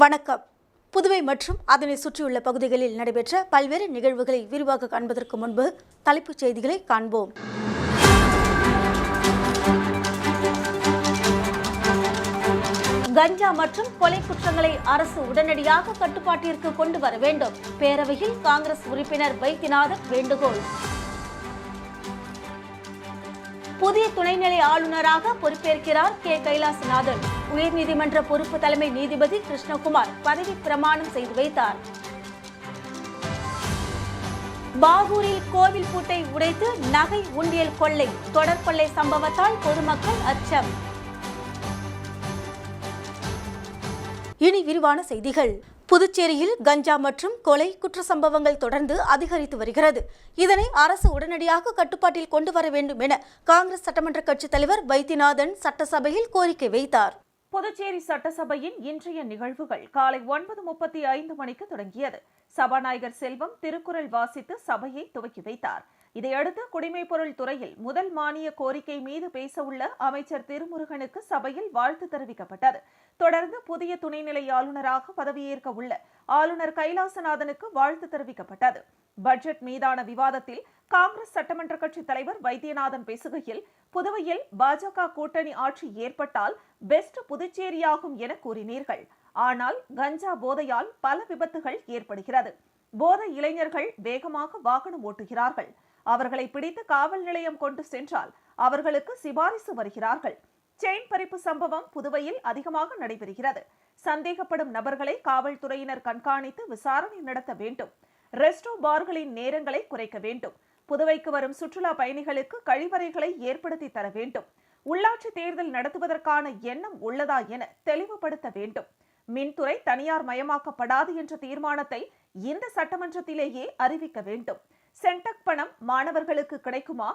வணக்கம். புதுவை மற்றும் அதனை சுற்றியுள்ள பகுதிகளில் நடைபெற்ற பல்வேறு நிகழ்வுகளை விரிவாக காண்பதற்கு முன்பு தலைப்புச் செய்திகளை காண்போம். கஞ்சா மற்றும் கொலை குற்றங்களை அரசு உடனடியாக கட்டுப்பாட்டிற்கு கொண்டு வர வேண்டும். பேரவையில் காங்கிரஸ் உறுப்பினர் வைத்தியநாதன் வேண்டுகோள். புதிய துணைநிலை ஆளுநராக பொறுப்பேற்கிறார் கே. கைலாசநாதன். உயர்நீதிமன்ற பொறுப்பு தலைமை நீதிபதி கிருஷ்ணகுமார் பதவி பிரமாணம் செய்து வைத்தார். பாகூரில் கோவில் பூட்டை உடைத்து நகை உண்டியல் கொள்ளை. தொடர் கொள்ளை சம்பவத்தால் பொதுமக்கள் அச்சம். இனி விரிவான செய்திகள். புதுச்சேரியில் கஞ்சா மற்றும் கொலை குற்ற சம்பவங்கள் தொடர்ந்து அதிகரித்து வருகிறது. இதனை அரசு உடனடியாக கட்டுப்பாட்டில் கொண்டு வர வேண்டும் என காங்கிரஸ் சட்டமன்ற கட்சித் தலைவர் வைத்தியநாதன் சட்டசபையில் கோரிக்கை வைத்தார். புதுச்சேரி சட்டசபையின் இன்றைய நிகழ்வுகள் காலை 9:35 மணிக்கு தொடங்கியது. சபாநாயகர் செல்வம் திருக்குறள் வாசித்து சபையை துவக்கி வைத்தார். இதையடுத்து குடிமைப்பொருள் துறையில் முதல் மானிய கோரிக்கை மீது பேசவுள்ள அமைச்சர் திருமுருகனுக்கு சபையில் வாழ்த்து தெரிவிக்கப்பட்டது. தொடர்ந்து புதிய துணைநிலை ஆளுநராக பதவியேற்க உள்ள ஆளுநர் கைலாசநாதனுக்கு வாழ்த்து தெரிவிக்கப்பட்டது. பட்ஜெட் மீதான விவாதத்தில் காங்கிரஸ் சட்டமன்ற கட்சித் தலைவர் வைத்தியநாதன் பேசுகையில், புதுவையில் பாஜக கூட்டணி ஆட்சி ஏற்பட்டால் பெஸ்ட் புதுச்சேரியாகும் என கூறினீர்கள். ஆனால் கஞ்சா போதையால் பல விபத்துகள் ஏற்படுகிறது. போதை இளைஞர்கள் வேகமாக வாகனம் ஓட்டுகிறார்கள். அவர்களை பிடித்து காவல் நிலையம் கொண்டு சென்றால் அவர்களுக்கு சிபாரிசு வருகிறார்கள். செயின் பறிப்பு சம்பவம் புதுவையில் அதிகமாக நடைபெறுகிறது. சந்தேகப்படும் நபர்களை காவல்துறையினர் கண்காணித்து விசாரணை நடத்த வேண்டும். ரெஸ்டோ பார்களின் நேரங்களை குறைக்க வேண்டும். புதுவைக்கு வரும் சுற்றுலா பயணிகளுக்கு கழிவறைகளை ஏற்படுத்தி தர வேண்டும். உள்ளாட்சி தேர்தல் நடத்துவதற்கான எண்ணம் உள்ளதா என தெளிவுபடுத்த வேண்டும். மின்துறை தனியார் மயமாக்கப்படாது என்ற தீர்மானத்தை இந்த சட்டமன்றத்திலேயே அறிவிக்க வேண்டும். சென்டக் பணம் மாணவர்களுக்கு கிடைக்குமா?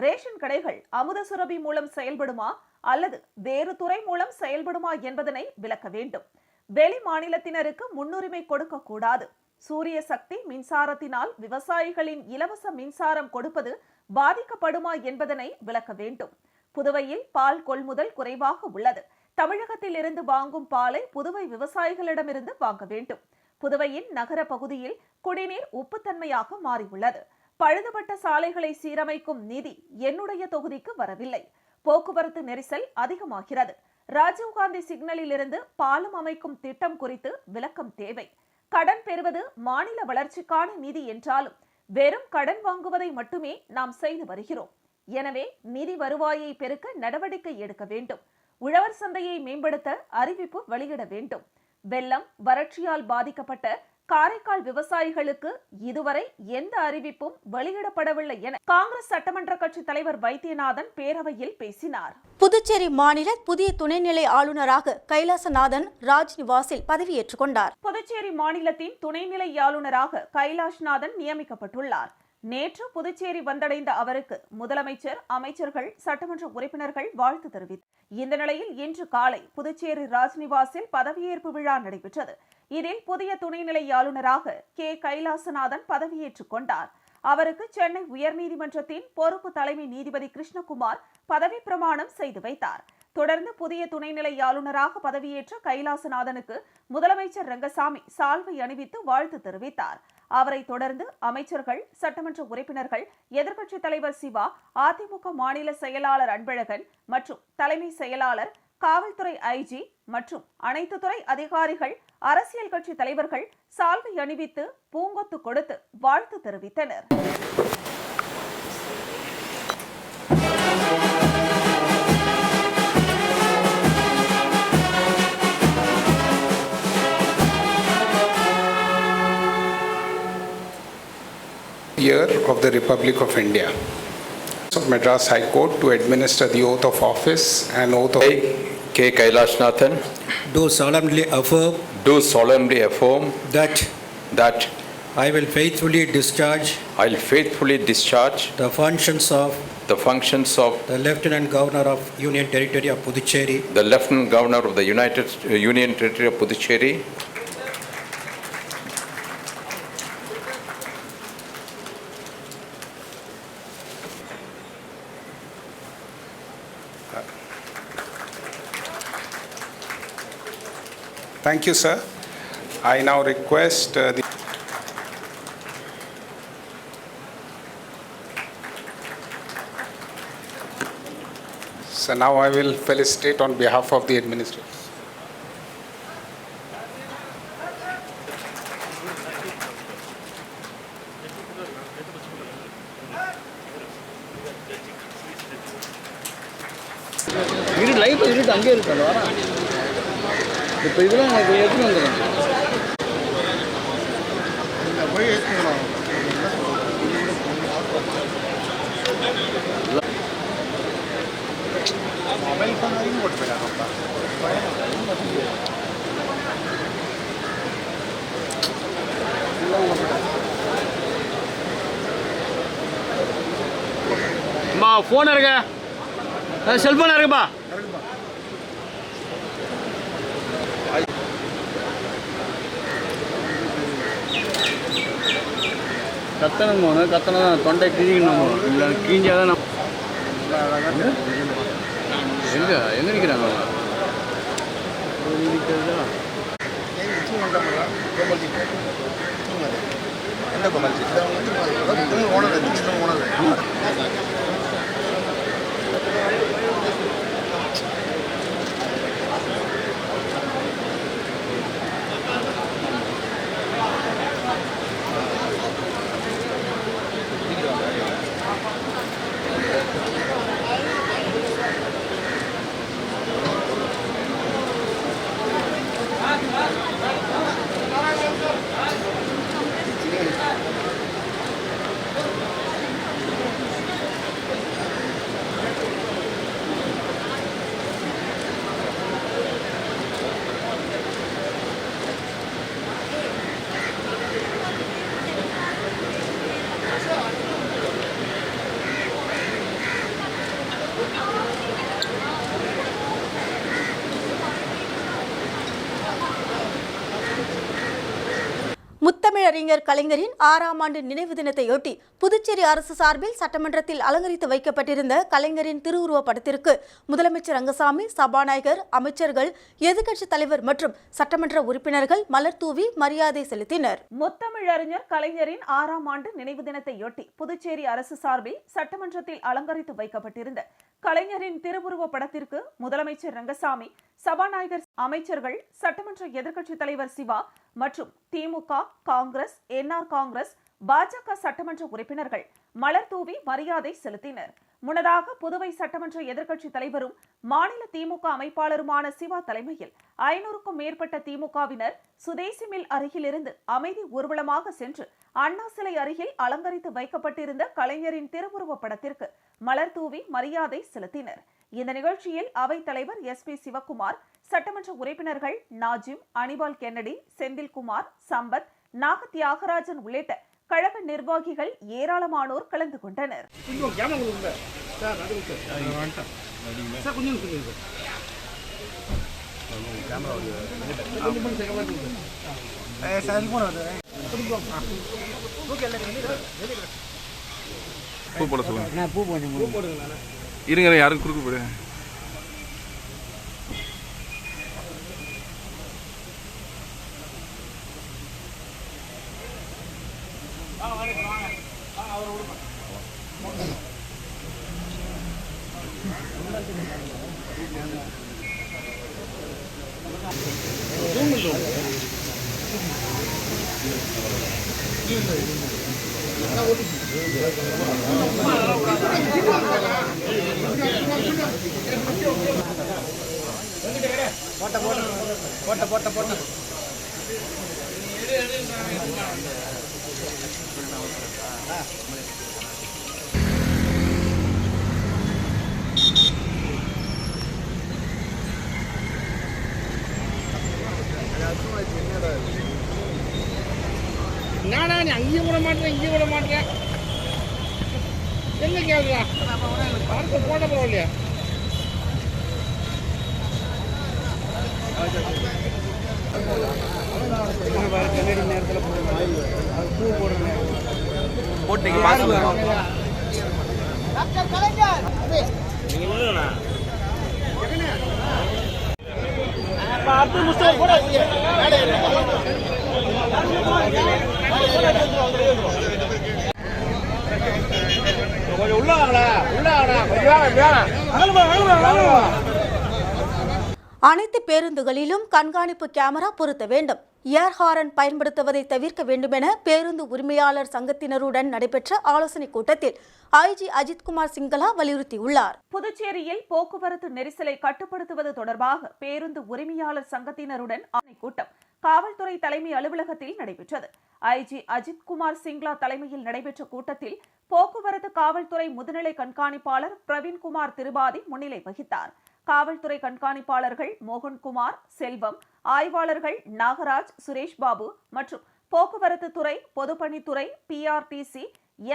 ரேஷன் கடைகள் அமுத சுரபி மூலம் செயல்படுமா அல்லது வேறு துறை மூலம் செயல்படுமா என்பதனை விளக்க வேண்டும். வெளி மாநிலத்தினருக்கு முன்னுரிமை கொடுக்க கூடாது. சூரிய சக்தி மின்சாரத்தினால் விவசாயிகளின் இலவச மின்சாரம் கொடுப்பது பாதிக்கப்படுமா என்பதனை விளக்க வேண்டும். புதுவையில் பால் கொள்முதல் குறைவாக உள்ளது. தமிழகத்தில் இருந்து வாங்கும் பாலை புதுவை விவசாயிகளிடமிருந்து வாங்க வேண்டும். புதுவையின் நகர பகுதியில் குடிநீர் உப்புத்தன்மையாக மாறியுள்ளது. பழுதுபட்ட சாலைகளை சீரமைக்கும் நிதி என்னுடைய தொகுதிக்கு வரவில்லை. போக்குவரத்து நெரிசல் அதிகமாகிறது. ராஜீவ்காந்தி சிக்னலில் இருந்து பாலம் அமைக்கும் திட்டம் குறித்து விளக்கம் தேவை. கடன் பெறுவது மாநில வளர்ச்சிக்கான நிதி என்றாலும் வெறும் கடன் வாங்குவதை மட்டுமே நாம் செய்து வருகிறோம். எனவே நிதி வருவாயை பெருக்க நடவடிக்கை எடுக்க வேண்டும். உழவர் சந்தையை மேம்படுத்த அறிவிப்பு வெளியிட வேண்டும். வெள்ளம் வறட்சியால் பாதிக்கப்பட்ட காரைக்கால் விவசாயிகளுக்கு இதுவரை எந்த அறிவிப்பும் வெளியிடப்படவில்லை என காங்கிரஸ் சட்டமன்ற கட்சி தலைவர் வைத்தியநாதன் பேரவையில் பேசினார். புதுச்சேரி மாநில புதிய துணைநிலை ஆளுநராக கைலாசநாதன் ராஜ்நிவாசில் பதவியேற்றுக் கொண்டார். புதுச்சேரி மாநிலத்தின் துணைநிலை ஆளுநராக கைலாஷ்நாதன் நியமிக்கப்பட்டுள்ளார். நேற்று புதுச்சேரி வந்தடைந்த அவருக்கு முதலமைச்சர், அமைச்சர்கள், சட்டமன்ற உறுப்பினர்கள் வாழ்த்து தெரிவித்தனர். இந்த நிலையில் இன்று காலை புதுச்சேரி ராஜ்நிவாசில் பதவியேற்பு விழா நடைபெற்றது. இதில் புதிய துணைநிலை ஆளுநராக கே. கைலாசநாதன் பதவியேற்றுக் கொண்டார். அவருக்கு சென்னை உயர்நீதிமன்றத்தின் பொறுப்பு தலைமை நீதிபதி கிருஷ்ணகுமார் பதவி பிரமாணம் செய்து வைத்தார். தொடர்ந்து புதிய துணைநிலை ஆளுநராக பதவியேற்ற கைலாசநாதனுக்கு முதலமைச்சர் ரங்கசாமி சால்வை அணிவித்து வாழ்த்து தெரிவித்தார். அவரை தொடர்ந்து அமைச்சர்கள், சட்டமன்ற உறுப்பினர்கள், எதிர்க்கட்சித் தலைவர் சிவா, அதிமுக மாநில செயலாளர் அன்பழகன் மற்றும் தலைமை செயலாளர், காவல்துறை ஐஜி மற்றும் அனைத்து துறை அதிகாரிகள், அரசியல் கட்சி தலைவர்கள் சால்வை அணிவித்து பூங்கொத்து கொடுத்து வாழ்த்து தெரிவித்தனர். Year of the Republic of India. Of Madras High Court to administer the oath of office and oath of K. Kailashnathan do solemnly affirm that I will faithfully discharge the functions of the Lieutenant Governor of Union Territory of Puducherry, the Lieutenant Governor of the Union Territory of Puducherry, Thank you, sir. I now request So now I will felicitate on behalf of the administration. இது light இருக்கு அங்கே இருக்கு அது வரா இப்போ இதெல்லாம் எனக்கு எடுத்துட்டு வந்துடும் போய் ஏற்றுக்கலாம் மொபைல் ஃபோன் வரைக்கும் போட்டு போயிட்டாங்கப்பா அம்மா ஃபோன் இருக்க செல்ஃபோன் இருக்குப்பா கத்தணும் போன கத்தனை தான் தொண்டை கிழிக்கணும் இல்லை கிழிஞ்சாதான் நம்ம எங்கே நிற்கிறாங்க முத்தமிழறிஞர் கலைஞரின் 6ஆம் ஆண்டு நினைவு தினத்தையொட்டி புதுச்சேரி அரசு சார்பில் சட்டமன்றத்தில் அலங்கரித்து வைக்கப்பட்டிருந்த கலைஞரின் திருவுருவப் படத்திற்கு முதலமைச்சர் ரங்கசாமி, சபாநாயகர், அமைச்சர்கள், எதிர்க்கட்சித் தலைவர் மற்றும் சட்டமன்ற உறுப்பினர்கள் மலர் தூவி மரியாதை செலுத்தினர். முத்தமிழறிஞர் கலைஞரின் 6ஆம் ஆண்டு நினைவு தினத்தையொட்டி புதுச்சேரி அரசு சார்பில் சட்டமன்றத்தில் அலங்கரித்து வைக்கப்பட்டிருந்த கலைஞரின் திருவுருவப் படத்திற்கு முதலமைச்சர் ரங்கசாமி, சபாநாயகர், அமைச்சர்கள், சட்டமன்ற எதிர்க்கட்சித் தலைவர் சிவா மற்றும் திமுக, காங்கிரஸ், என்ஆர் காங்கிரஸ், பாஜக சட்டமன்ற உறுப்பினர்கள் மலர் தூவி மரியாதை செலுத்தினர். முன்னதாக புதுவை சட்டமன்ற எதிர்க்கட்சித் தலைவரும் மாநில திமுக அமைப்பாளருமான சிவா தலைமையில் 500க்கும் மேற்பட்ட திமுகவினர் சுதேசி மில் அருகிலிருந்து அமைதி ஊர்வலமாக சென்று அண்ணா சிலை அருகில் அலங்கரித்து வைக்கப்பட்டிருந்த கலைஞரின் திருவுருவப் படத்திற்கு மலர் தூவி மரியாதை செலுத்தினர். இந்த நிகழ்ச்சியில் அவைத் தலைவர் SP சிவக்குமார், சட்டமன்ற உறுப்பினர்கள் நாஜிம், அனிபால் கென்னடி, செந்தில்குமார், சம்பத், நாக தியாகராஜன் உள்ளிட்ட கழக நிர்வாகிகள் ஏராளமானோர் கலந்து கொண்டனர். பூ போட சொல்லுங்க. பூ போடுங்க. இருங்க, யாரும் குறுக்கு போடு. போட்ட நானா நீ அங்கேயும் விட மாட்டேன், இங்கேயும் விட மாட்டேன். என்ன கேள்றா? போட்ட பரவாயில்லையா? நேரத்தில் பூ போடுறேன் போட்டீங்க. அடுத்த முஸ்தா கூட அனைத்து பேருந்துகளிலும் கண்காணிப்பு கேமரா பொருத்த வேண்டும். ஏர் ஹாரன் பயன்படுத்துவதை தவிர்க்க வேண்டுமென பேருந்து உரிமையாளர் சங்கத்தினருடன் நடைபெற்ற ஆலோசனைக் கூட்டத்தில் ஐஜி அஜித்குமார் சிங்களா வலியுறுத்தியுள்ளார். புதுச்சேரியில் போக்குவரத்து நெரிசலை கட்டுப்படுத்துவது தொடர்பாக பேருந்து உரிமையாளர் சங்கத்தினருடன் ஆலோசனைக் கூட்டம் காவல்துறை தலைமை அலுவலகத்தில் நடைபெற்றது. ஐஜி அஜித்குமார் சிங்லா தலைமையில் நடைபெற்ற கூட்டத்தில் போக்குவரத்து காவல்துறை முதுநிலை கண்காணிப்பாளர் பிரவீன்குமார் திரிபாதி முன்னிலை வகித்தார். காவல்துறை கண்காணிப்பாளர்கள் மோகன்குமார், செல்வம், ஆய்வாளர்கள் நாகராஜ், சுரேஷ் பாபு மற்றும் போக்குவரத்து துறை, பொதுப்பணித்துறை, பிஆர்டிசி,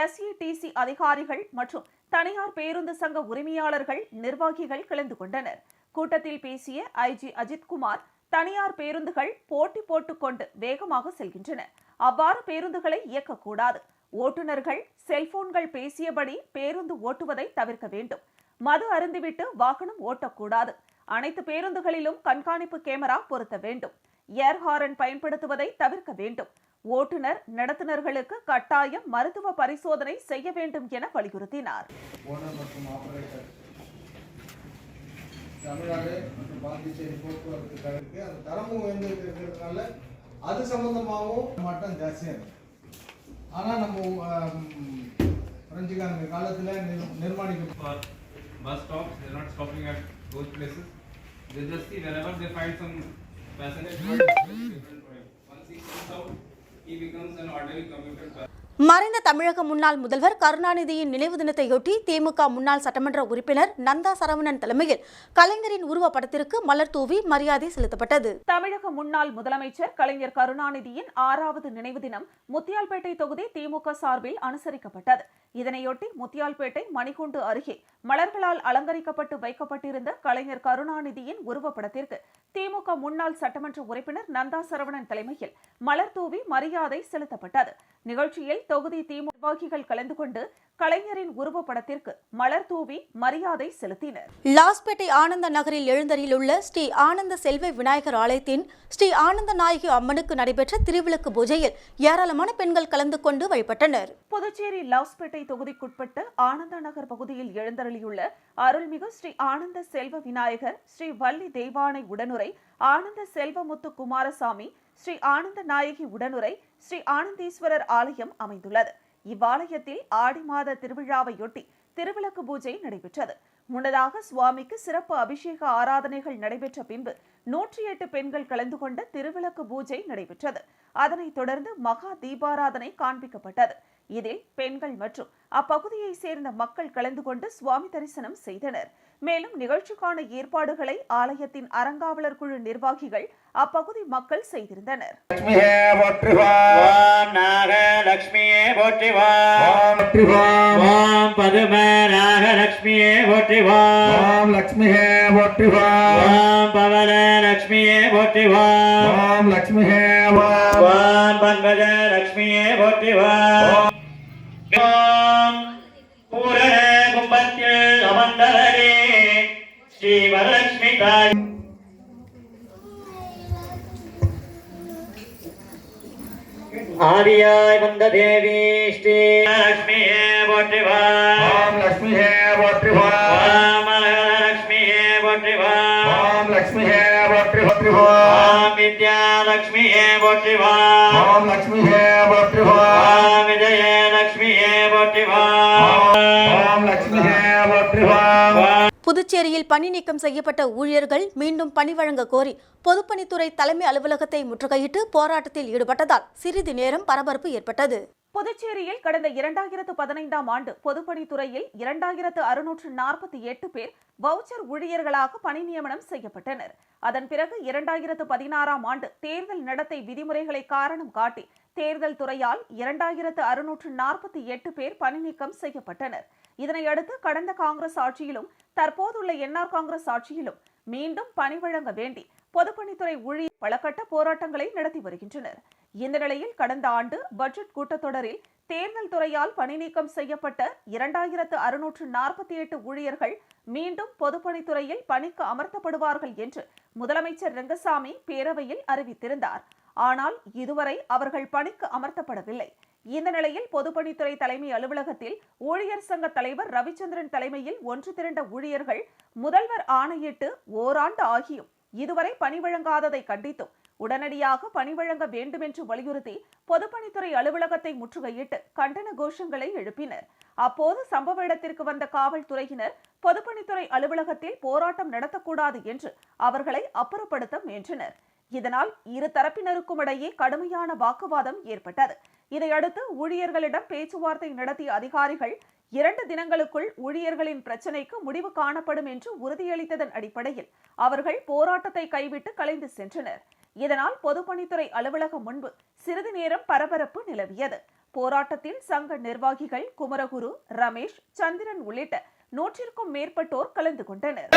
எஸ்இடிசி அதிகாரிகள் மற்றும் தனியார் பேருந்து சங்க உரிமையாளர்கள், நிர்வாகிகள் கலந்து கொண்டனர். கூட்டத்தில் பேசிய ஐஜி அஜித்குமார், தனியார் பேருந்துகள் போட்டி போட்டுக்கொண்டு வேகமாக செல்கின்றன. அவ்வாறு பேருந்துகளை இயக்கக்கூடாது. ஓட்டுநர்கள் செல்போன்கள் பேசியபடி பேருந்து ஓட்டுவதை தவிர்க்க வேண்டும். மது அருந்திவிட்டு வாகனம் ஓட்டக்கூடாது. அனைத்து பேருந்துகளிலும் கண்காணிப்பு கேமரா பொருத்த வேண்டும். ஏர் ஹாரன் பயன்படுத்துவதை தவிர்க்க வேண்டும். ஓட்டுநர் நடத்துனர்களுக்கு கட்டாயம் மருத்துவ பரிசோதனை செய்ய வேண்டும் என வலியுறுத்தினார். தமிழ்நாடு மற்றும் பாண்டிச்சேரி போக்குவரத்து கழகத்துக்கு அந்த தரமும் உயர்ந்திருக்கிறதுனால அது சம்பந்தமாகவும் மாட்டம் ஜாஸ்தியாக இருக்கு. ஆனால் நம்ம பிரெஞ்சுக்காரங்க காலத்தில் நிர்மாணிக்க bus stops, they're not stopping at those places. They just see whenever they find some passenger, once he comes out, he becomes an ordinary commuter. மறைந்த தமிழக முன்னாள் முதல்வர் கருணாநிதியின் நினைவு தினத்தையொட்டி திமுக முன்னாள் சட்டமன்ற உறுப்பினர் நந்தா சரவணன் தலைமையில் கலைஞரின் உருவப்படத்திற்கு மலர் தூவி மரியாதை செலுத்தப்பட்டது. தமிழக முன்னாள் முதலமைச்சர் கலைஞர் கருணாநிதியின் 6வது நினைவு தினம் முத்தியால்பேட்டை தொகுதி திமுக சார்பில் அனுசரிக்கப்பட்டது. இதனையொட்டி முத்தியால்பேட்டை மணிக்கூண்டு அருகே மலர்களால் அலங்கரிக்கப்பட்டு வைக்கப்பட்டிருந்த கலைஞர் கருணாநிதியின் உருவப்படத்திற்கு திமுக முன்னாள் சட்டமன்ற உறுப்பினர் நந்தா சரவணன் தலைமையில் மலர் தூவி மரியாதை செலுத்தப்பட்டது. நிகழ்ச்சியில் தொகுதி திமுக நிர்வாகிகள் கலந்து கொண்டு கலைஞரின் உருவப்படத்திற்கு மலர் தூவி மரியாதை செலுத்தினர். லாஸ்பேட்டை ஆனந்த நகரில் எழுந்தருளிலுள்ள ஸ்ரீ ஆனந்த செல்வ விநாயகர் ஆலயத்தின் ஸ்ரீ ஆனந்த நாயகி அம்மனுக்கு நடைபெற்ற திருவிளக்கு பூஜையில் ஏராளமான பெண்கள் கலந்து கொண்டு வழிபட்டனர். புதுச்சேரி லாஸ்பேட்டை தொகுதிக்குட்பட்ட ஆனந்த நகர் பகுதியில் எழுந்தருளியுள்ள அருள்மிகு ஸ்ரீ ஆனந்த செல்வ விநாயகர், ஸ்ரீ வள்ளி தெய்வானை உடனுரை, ஆனந்த செல்வமுத்து குமாரசாமி, ஸ்ரீ ஆனந்த நாயகி உடனுரை, ஸ்ரீ ஆனந்தீஸ்வரர் ஆலயம் அமைந்துள்ளது. இவ்வாலயத்தில் ஆடி மாத திருவிழாவையொட்டி திருவிளக்கு பூஜை நடைபெற்றது. முன்னதாக சுவாமிக்கு சிறப்பு அபிஷேக ஆராதனைகள் நடைபெற்ற பின்பு 108 பெண்கள் கலந்து கொண்ட திருவிளக்கு பூஜை நடைபெற்றது. அதனைத் தொடர்ந்து மகா தீபாராதனை காண்பிக்கப்பட்டது. இதில் பெண்கள் மற்றும் அப்பகுதியை சேர்ந்த மக்கள் கலந்து கொண்டு சுவாமி தரிசனம் செய்தனர். மேலும் நிகழ்ச்சிக்கான ஏற்பாடுகளை ஆலயத்தின் அறங்காவலர் குழு நிர்வாகிகள் அப்பகுதி மக்கள் செய்திருந்தனர். ஸ்ரீவரலட்சுமி தாய் ஆதியாய் வந்த தேவி ஸ்ரீ லட்சுமியே போற்றிவா. ஓம் லட்சுமியே போற்றிவா. ஓம் லட்சுமியே போற்றிவா. ஓம் லட்சுமியே போற்றிவா. ஓம் வித்யா லட்சுமியே போற்றிவா. ஓம் லட்சுமியே போற்றிவா. ஓம் விஜய லட்சுமியே போற்றிவா. ஓம் லட்சுமியே போற்றிவா. புதுச்சேரியில் பணி நீக்கம் செய்யப்பட்ட ஊழியர்கள் மீண்டும் பணி வழங்க கோரி பொதுப்பணித்துறை தலைமை அலுவலகத்தை முற்றுகையிட்டு போராட்டத்தில் ஈடுபட்டதால் சிறிது நேரம் பரபரப்பு ஏற்பட்டது. புதுச்சேரியில் கடந்த 2015ஆம் ஆண்டு பொதுப்பணித்துறையில் 2648 பேர் வவுச்சர் ஊழியர்களாக பணி நியமனம் செய்யப்பட்டனர். அதன் பிறகு 2016ஆம் ஆண்டு தேர்தல் நடத்தை விதிமுறைகளை காரணம் காட்டி தேர்தல் துறையால் 2648 பேர் பணி நீக்கம் செய்யப்பட்டனர். இதனையடுத்து கடந்த காங்கிரஸ் ஆட்சியிலும் தற்போதுள்ள என்ஆர் காங்கிரஸ் ஆட்சியிலும் மீண்டும் பணி வழங்க வேண்டி பொதுப்பணித்துறை ஊழியர் பலகட்ட போராட்டங்களை நடத்தி வருகின்றனர். இந்த நிலையில் கடந்த ஆண்டு பட்ஜெட் கூட்டத்தொடரில் தேர்தல் துறையால் பணி நீக்கம் செய்யப்பட்ட 2648 ஊழியர்கள் மீண்டும் பொதுப்பணித்துறையில் பணிக்கு அமர்த்தப்படுவார்கள் என்று முதலமைச்சர் ரெங்கசாமி பேரவையில் அறிவித்திருந்தார். ஆனால் இதுவரை அவர்கள் பணிக்கு அமர்த்தப்படவில்லை. இந்த நிலையில் பொதுப்பணித்துறை தலைமை அலுவலகத்தில் ஊழியர் சங்க தலைவர் ரவிச்சந்திரன் தலைமையில் ஒன்று திரண்ட ஊழியர்கள் முதல்வர் ஆணையிட்டு ஓராண்டு ஆகியும் இதுவரை பணி வழங்காததை கண்டித்தும் உடனடியாக பணி வழங்க வேண்டும் என்று வலியுறுத்தி பொதுப்பணித்துறை அலுவலகத்தை முற்றுகையிட்டு கண்டன கோஷங்களை எழுப்பினர். அப்போது சம்பவ இடத்திற்கு வந்த காவல்துறையினர் பொதுப்பணித்துறை அலுவலகத்தில் போராட்டம் நடத்தக்கூடாது என்று அவர்களை அப்புறப்படுத்த முயன்றனர். இதனால் இரு தரப்பினருக்கும் இடையே கடுமையான வாக்குவாதம் ஏற்பட்டது. இதையடுத்து ஊழியர்களிடம் பேச்சுவார்த்தை நடத்திய அதிகாரிகள் 2 தினங்களுக்குள் ஊழியர்களின் பிரச்சினைக்கு முடிவு காணப்படும் என்று உறுதியளித்ததன் அடிப்படையில் அவர்கள் போராட்டத்தை கைவிட்டு கலைந்து சென்றனர். இதனால் பொதுப்பணித்துறை அலுவலகம் முன்பு சிறிது நேரம் பரபரப்பு நிலவியது. போராட்டத்தில் சங்க நிர்வாகிகள் குமரகுரு, ரமேஷ், சந்திரன் உள்ளிட்ட 100க்கும் மேற்பட்டோர் கலந்து கொண்டனர்.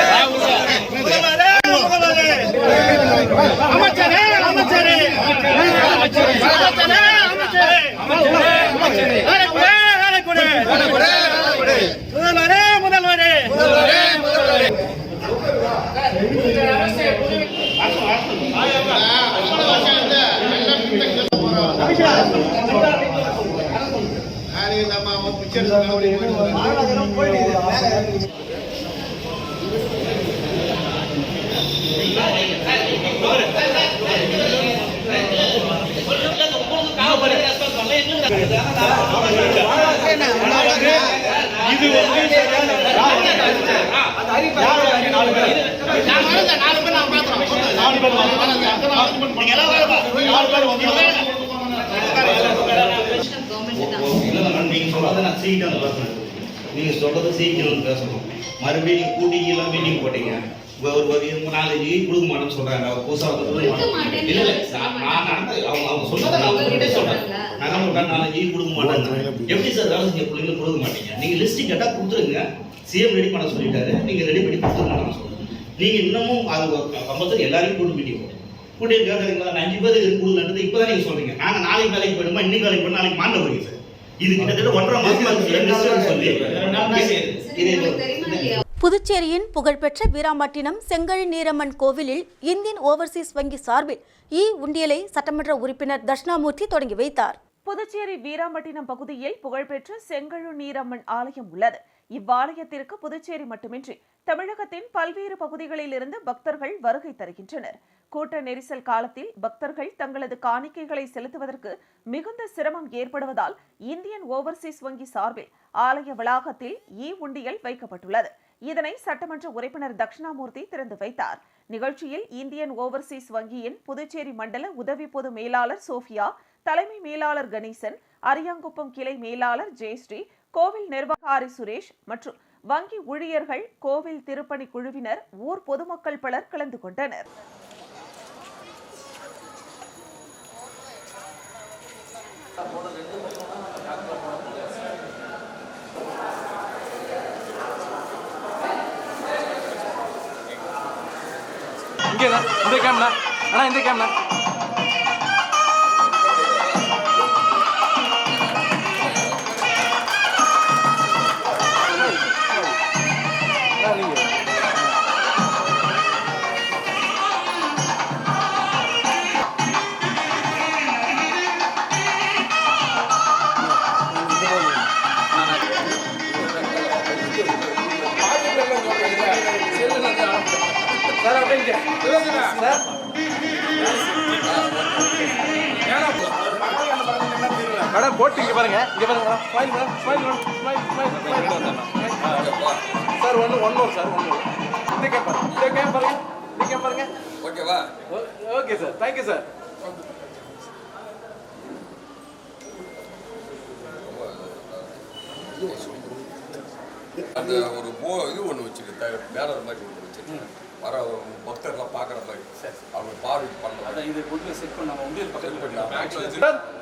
நீங்க சொல்றது சீக்கிரம் பேசணும். மறுபடியும் கூட்டிக்கு எல்லாம் மீட்டிங் போட்டீங்க. ஒரு 4-5 கொடுக்க மாட்டேன்னு சொல்றாங்க. அவர் புதுசா இல்ல அவங்க சொன்னதை நான் உங்ககிட்ட சொல்றேன். நான் 4-5 கொடுக்க மாட்டேன். எப்படி சார் வேலை செஞ்ச பிள்ளைங்க கொடுக்க மாட்டீங்க? நீங்க லிஸ்ட் கேட்டா கொடுத்துருங்க. சிஎம் ரெடி பண்ண சொல்லிட்டாரு. நீங்க ரெடி பண்ணி கொடுத்துருங்க சொல்றேன். நீங்க இன்னமும் அது கம்பல்சரி எல்லாரையும் கூட்டு மீட்டிங் கூட்டி கேட்கறீங்களா? 5 பேர் கொடுக்கலன்றது இப்பதான் நீங்க சொல்றீங்க. நாங்க நாளைக்கு வேலைக்கு போயிடுமா, இன்னைக்கு வேலைக்கு போய் நாளைக்கு மாண்ட போறீங்க சார். இது கிட்டத்தட்ட 1.5 மாசம் சொல்லி புதுச்சேரியின் புகழ்பெற்ற வீராம்பட்டினம் செங்கழி நீரம்மன் கோவிலில் இந்தியன் ஓவர்சீஸ் வங்கி சார்பில் உண்டியலை சட்டமன்ற உறுப்பினர் தட்சிணாமூர்த்தி தொடங்கி வைத்தார். புதுச்சேரி வீராம்பட்டினம் பகுதியில் புகழ்பெற்ற செங்கழு நீரம்மன் ஆலயம் உள்ளது. இவ்வாலயத்திற்கு புதுச்சேரி மட்டுமின்றி தமிழகத்தின் பல்வேறு பகுதிகளில் இருந்து பக்தர்கள் வருகை தருகின்றனர். கூட்ட நெரிசல் காலத்தில் பக்தர்கள் தங்களது காணிக்கைகளை செலுத்துவதற்கு மிகுந்த சிரமம் ஏற்படுவதால் இந்தியன் ஓவர்சீஸ் வங்கி சார்பில் ஆலய வளாகத்தில் உண்டியல் வைக்கப்பட்டுள்ளது. இதனை சட்டமன்ற உறுப்பினர் தட்சிணாமூர்த்தி திறந்து வைத்தார். நிகழ்ச்சியில் இந்தியன் ஓவர்சீஸ் வங்கியின் புதுச்சேரி மண்டல உதவி பொது மேலாளர் சோஃபியா, தலைமை மேலாளர் கணேசன், அரியாங்குப்பம் கிளை மேலாளர் ஜெயஸ்ரீ, கோவில் நிர்வாகாரி சுரேஷ் மற்றும் வங்கி ஊழியர்கள், கோவில் திருப்பணி குழுவினர், ஊர் பொதுமக்கள் பலர் கலந்து கொண்டனர். இந்த கேம்னா அண்ணா இந்த கேம்னா மேடம் போட்டு இங்க பாருங்க smile madam smile sir one sir இந்த கேம் பாருங்க ஓகேவா ஓகே சார் தேங்க்யூ சார். அந்த ஒரு இது ஒன்று வச்சுருக்கு, பேனர் மாதிரி ஒன்று வச்சுருக்கேன். வர பக்தர்லாம் பார்க்குற மாதிரி அவங்க பார்வை பண்ணலாம். இது கொண்டு செட் பண்ண நம்ம உண்டியல் பக்கத்தில்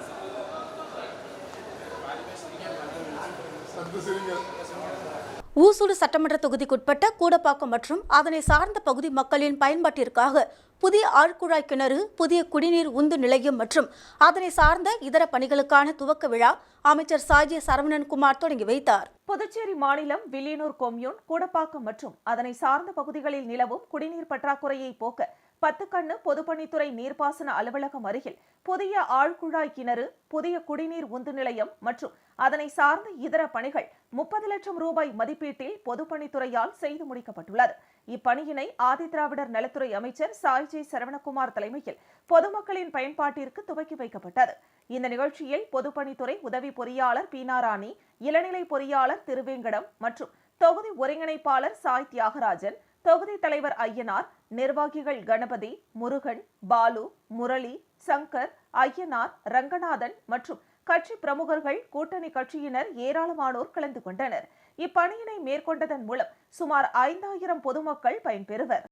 ஊசூடு சட்டமன்ற தொகுதிக்குட்பட்ட கூடப்பாக்கம் மற்றும் அதனை சார்ந்த பகுதி மக்களின் பயன்பாட்டிற்காக புதிய ஆழ்குழாய் கிணறு, புதிய குடிநீர் உந்து நிலையம் மற்றும் அதனை சார்ந்த இதர பணிகளுக்கான துவக்க விழா அமைச்சர் சாஜி சரவணன்குமார் தொடங்கி வைத்தார். புதுச்சேரி மாநிலம் வில்லியனூர் கொம்யூன், கூடப்பாக்கம் மற்றும் அதனை சார்ந்த பகுதிகளில் நிலவும் குடிநீர் பற்றாக்குறையை போக்க பத்துக்கண்ணு பொதுப்பணித்துறை நீர்ப்பாசன அலுவலகம் அருகில் புதிய ஆழ்குழாய் கிணறு, புதிய குடிநீர் உந்து நிலையம் மற்றும் அதனை சார்ந்த இதர பணிகள் 30 லட்சம் ரூபாய் மதிப்பீட்டில் பொதுப்பணித்துறையால் செய்து முடிக்கப்பட்டுள்ளது. இப்பணியினை ஆதிதிராவிடர் நலத்துறை அமைச்சர் சாய்ஜி சரவணகுமார் தலைமையில் பொதுமக்களின் பயன்பாட்டிற்கு துவக்கி வைக்கப்பட்டது. இந்த நிகழ்ச்சியில் பொதுப்பணித்துறை உதவி பொறியாளர் பீனாராணி, இளநிலை பொறியாளர் திருவேங்கடம் மற்றும் தொகுதி ஒருங்கிணைப்பாளர் சாய் தியாகராஜன், தொகுதி தலைவர் ஐயனார், நிர்வாகிகள் கணபதி, முருகன், பாலு, முரளி, சங்கர், ஐயனார், ரங்கநாதன் மற்றும் கட்சி பிரமுகர்கள், கூட்டணி கட்சியினர் ஏராளமானோர் கலந்து கொண்டனர். இப்பணியினை மேற்கொண்டதன் மூலம் சுமார் 5000 பொதுமக்கள் பயன்பெறுவர்.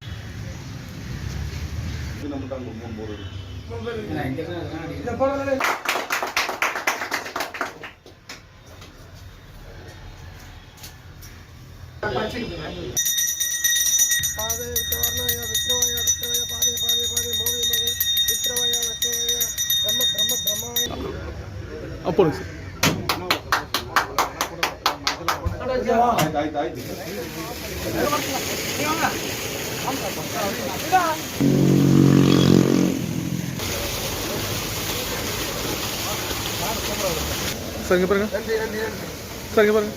சார் இங்க பாருங்க, சார் இங்க பாருங்க.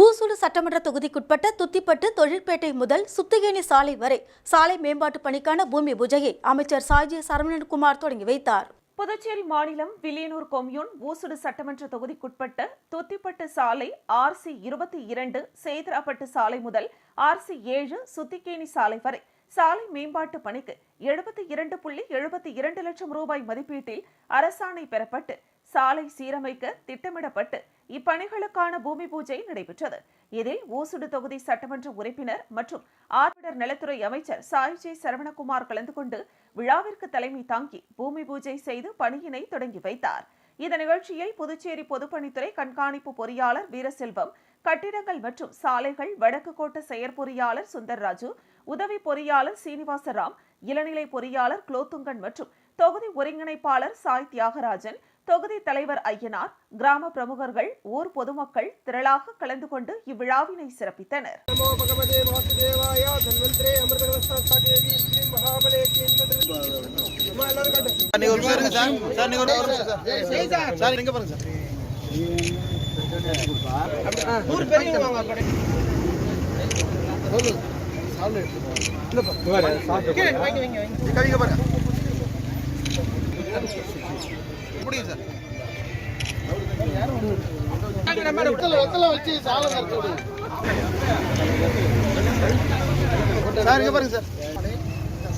ஊசூடு சட்டமன்ற தொகுதிக்குட்பட்ட துத்திப்பட்டு தொழிற்பேட்டை முதல் சுத்திகேணி சாலை வரை சாலை மேம்பாட்டு பணிக்கான பூமி பூஜையை அமைச்சர் சாய்ஜி சரவணகுமார் தொடங்கி வைத்தார். புதுச்சேரி மாநிலம் வில்லியனூர் கொம்யூன் ஊசுடு சட்டமன்ற தொகுதிக்குட்பட்ட துத்திப்பட்டு சாலை RC 22 சேதராப்பட்டு சாலை முதல் RC 7 சுத்திகேணி சாலை வரை சாலை மேம்பாட்டு பணிக்கு 72.72 லட்சம் ரூபாய் மதிப்பீட்டில் அரசாணை பெறப்பட்டு சாலை சீரமைக்க திட்டமிடப்பட்டு இப்பணிகளுக்கான பூமி பூஜை நடைபெற்றது. இதில் ஊசுடு தொகுதி சட்டமன்ற உறுப்பினர் மற்றும் ஆதிதிராவிடர் நலத்துறை அமைச்சர் சாய்ஜி சரவணகுமார் கலந்து கொண்டு விழாவிற்கு தலைமை தாங்கி பூமி பூஜை செய்து பணியினை தொடங்கி வைத்தார். இந்த நிகழ்ச்சியில் புதுச்சேரி பொதுப்பணித்துறை கண்காணிப்பு பொறியாளர் வீரசெல்வம், கட்டிடங்கள் மற்றும் சாலைகள் வடக்கு கோட்ட செயற்பொறியாளர் சுந்தர்ராஜு, உதவி பொறியாளர் சீனிவாசராம், இளநிலை பொறியாளர் குலோத்துங்கன் மற்றும் தொகுதி ஒருங்கிணைப்பாளர் சாய் தியாகராஜன், தொகுதி தலைவர் ஐயனார், கிராம பிரமுகர்கள், ஊர் பொதுமக்கள் திரளாக கலந்து கொண்டு இவ்விழாவினை சிறப்பித்தனர்.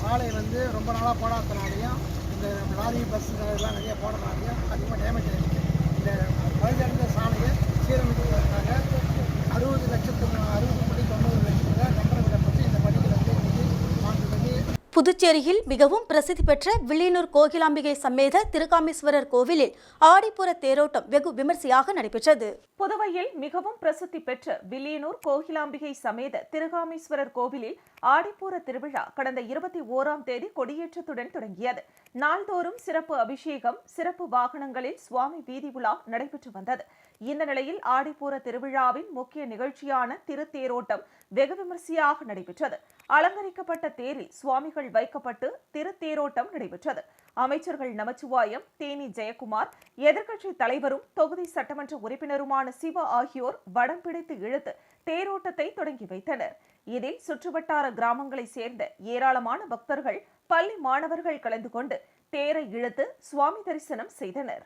சாலை வந்து ரொம்ப நாளாக போடாதனாலையும் இந்த லாரி பஸ் எல்லாம் நிறைய போடுறதுனாலையும் அதிகமாக டேமேஜ் ஆகிருக்கு. இந்த பழுதடைந்த சாலையை சீரமைக்கிறதுக்காக 60 லட்சத்துக்கு 60.90 லட்சத்தில் டெண்டர் விடப்பட்டு இந்த பணிகள் வந்து மாற்றுவது. புதுச்சேரியில் மிகவும் பிரசித்தி பெற்ற வில்லியனூர் கோகிலாம்பிகை சமேத திருகாமேஸ்வரர் கோவிலில் ஆடிப்புற தேரோட்டம் வெகு விமர்சையாக நடைபெற்றது. புதுவையில் மிகவும் பிரசித்தி பெற்ற வில்லியனூர் கோகிலாம்பிகை சமேத திருகாமேஸ்வரர் கோவிலில் ஆடிப்பூர திருவிழா கடந்த 21ஆம் தேதி கொடியேற்றத்துடன் தொடங்கியது. நாள்தோறும் சிறப்பு அபிஷேகம், சிறப்பு வாகனங்களில் சுவாமி வீதி உலா நடைபெற்று வந்தது. இந்த நிலையில் ஆடிப்பூர திருவிழாவின் முக்கிய நிகழ்ச்சியான திருத்தேரோட்டம் வெகு விமர்சையாக நடைபெற்றது. அலங்கரிக்கப்பட்ட தேரில் சுவாமிகள் வைக்கப்பட்டு திருத்தேரோட்டம் நடைபெற்றது. அமைச்சர்கள் நமச்சிவாயம், தேனி ஜெயக்குமார், எதிர்க்கட்சி தலைவரும் தொகுதி சட்டமன்ற உறுப்பினருமான சிவா ஆகியோர் வடம் பிடித்து இழுத்து தேரோட்டத்தை தொடங்கி வைத்தனர். இதில் சுற்றுவட்டார கிராமங்களை சேர்ந்த ஏராளமான பக்தர்கள், பள்ளி மாணவர்கள் கலந்து கொண்டு தேரை இழுத்து சுவாமி தரிசனம் செய்தனர்.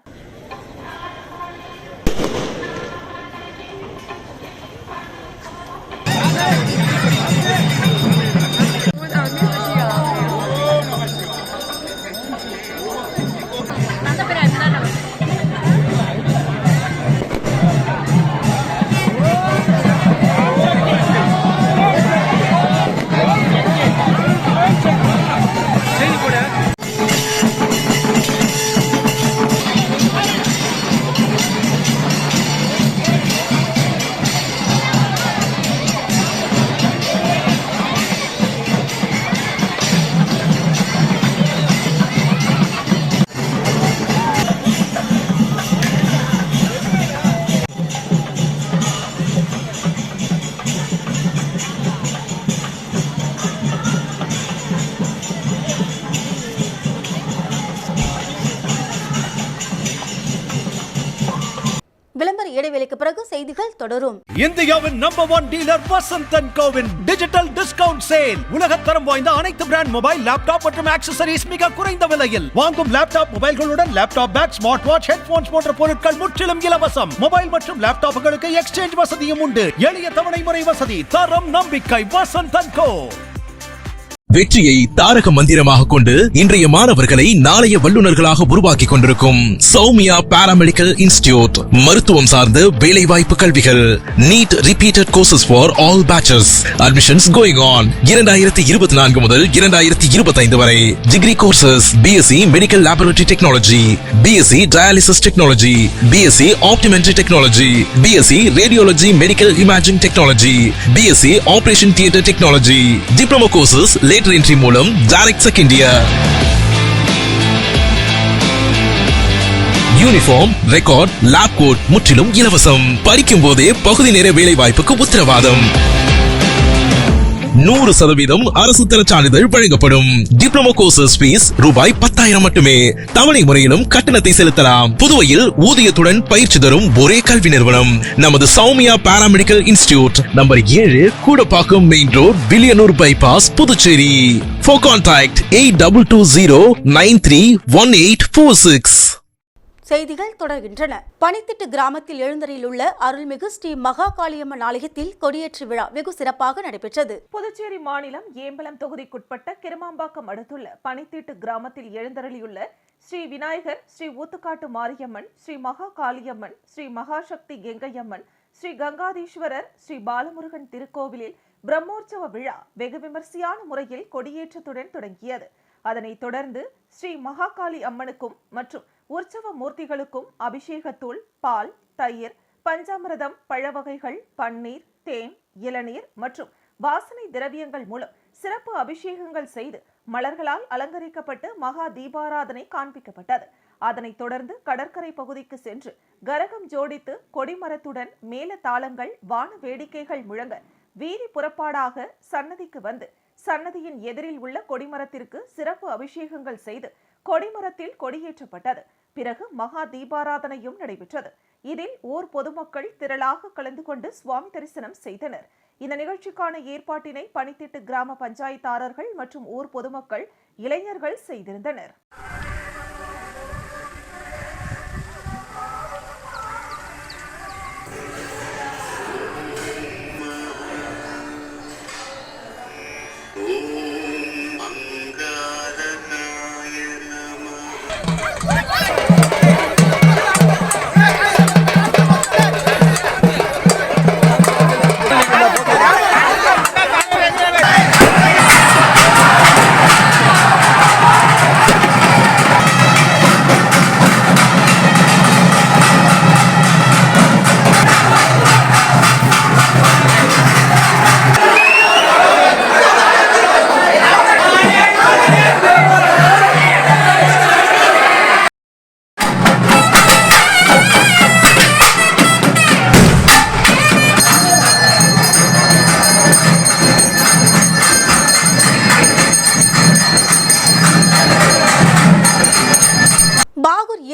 பிறகு செய்திகள் தொடரும். இந்தியாவின் நம்பர் 1 டீலர் வசந்த் அண்ட் கோவின் டிஜிட்டல் டிஸ்கவுண்ட் சேல். உலகத்தரம் வாய்ந்த அனைத்து பிராண்ட் மொபைல், லேப்டாப் மற்றும் ஆக்சசரிஸ் மிக குறைந்த விலையில். வாங்கும் லேப்டாப் மொபைல்களுடன் laptop bag, smart watch, headphones போன்ற பொருட்கள் முற்றிலும் இலவசம். மொபைல் மற்றும் லேப்டாப்புகளுக்கு எக்ஸ்சேஞ்ச் வசதியும் உண்டு. எளிய தவணை முறை வசதி. தரம் நம்பிக்கை வசந்த் அண்ட் கோ. வெற்றியை தாரக மந்திரமாக கொண்டு இன்றைய மாணவர்களை நாளைய வல்லுநர்களாக உருவாக்கி கொண்டிருக்கும் சௌமியா பாராமெடிக்கல் இன்ஸ்டிடியூட். மருத்துவம் சார்ந்த வேலை வாய்ப்பு கல்விகள். NEET repeated courses for all batches. Admissions going on. 2024 முதல் 2025 வரை. Degree courses BSc medical laboratory technology, BSc dialysis technology, BSc optometry technology, BSc radiology medical imaging technology, BSc operation theatre technology. Diploma courses entry மூலம் direct second year. Uniform, record, lab coat முற்றிலும் இலவசம். படிக்கும் போதே பகுதி நேர வேலை வாய்ப்புக்கு உத்தரவாதம். 100% அரசு தர சான்றிதழ் வழங்கப்படும். டிப்ளமோ கோர்சஸ் ஃபீஸ் ரூபாய் 10,000 மட்டுமே. தவணை முறையிலும் கட்டணத்தை செலுத்தலாம். புதுவையில் ஊதியத்துடன் பயிற்சி தரும் ஒரே கல்வி நிறுவனம் நமது Soumya paramedical institute. Number 7, Koodapakkam main road, Villianur bypass, Puducherry. For contact 8220931846. செய்திகள் தொடர்கின்றன. பனித்திட்டு கிராமத்தில் எழுந்தரிலுள்ள அருள்மிகு ஸ்ரீ மகா காளியம்மன் ஆலயத்தில் கொடியேற்று விழா வெகு சிறப்பாக நடைபெற்றது. புதுச்சேரி மாநிலம் ஏம்பலம் தொகுதிக்குட்பட்ட கிருமாம்பாக்கம் அடுத்துள்ள பனித்திட்டு கிராமத்தில் எழுந்தருளியுள்ள ஸ்ரீ விநாயகர், ஸ்ரீ ஊத்துக்காட்டு மாரியம்மன், ஸ்ரீ மகா காளியம்மன், ஸ்ரீ மகாசக்தி கெங்கையம்மன், ஸ்ரீ கங்காதீஸ்வரர், ஸ்ரீ பாலமுருகன் திருக்கோவிலில் பிரம்மோற்சவ விழா வெகு விமர்சையான முறையில் கொடியேற்றத்துடன் தொடங்கியது. அதனைத் தொடர்ந்து ஸ்ரீ மகாகாளி அம்மனுக்கும் மற்றும் உற்சவ மூர்த்திகளுக்கும் அபிஷேகத்தூள், பால், தயிர், பஞ்சாமிரதம், பழ வகைகள், பன்னீர், தேன், இளநீர் மற்றும் வாசனை திரவியங்கள் மூலம் சிறப்பு அபிஷேகங்கள் செய்து மலர்களால் அலங்கரிக்கப்பட்டு மகா தீபாராதனை காண்பிக்கப்பட்டது. அதனைத் தொடர்ந்து கடற்கரை பகுதிக்கு சென்று கரகம் ஜோடித்து கொடிமரத்துடன் மேல தாளங்கள், வான வேடிக்கைகள் முழங்க வீதி புறப்பாடாக சன்னதிக்கு வந்து சன்னதியின் எதிரில் உள்ள கொடிமரத்திற்கு சிறப்பு அபிஷேகங்கள் செய்து கொடிமரத்தில் கொடியேற்றப்பட்டது. பிறகு மகா தீபாராதனையும் நடைபெற்றது. இதில் ஊர் பொதுமக்கள் திரளாக கலந்து கொண்டு சுவாமி தரிசனம் செய்தனர். இந்த நிகழ்ச்சிக்கான ஏற்பாட்டினை பனித்திட்டு கிராம பஞ்சாயத்தாளர்கள் மற்றும் ஊர் பொதுமக்கள், இளைஞர்கள் செய்திருந்தனர்.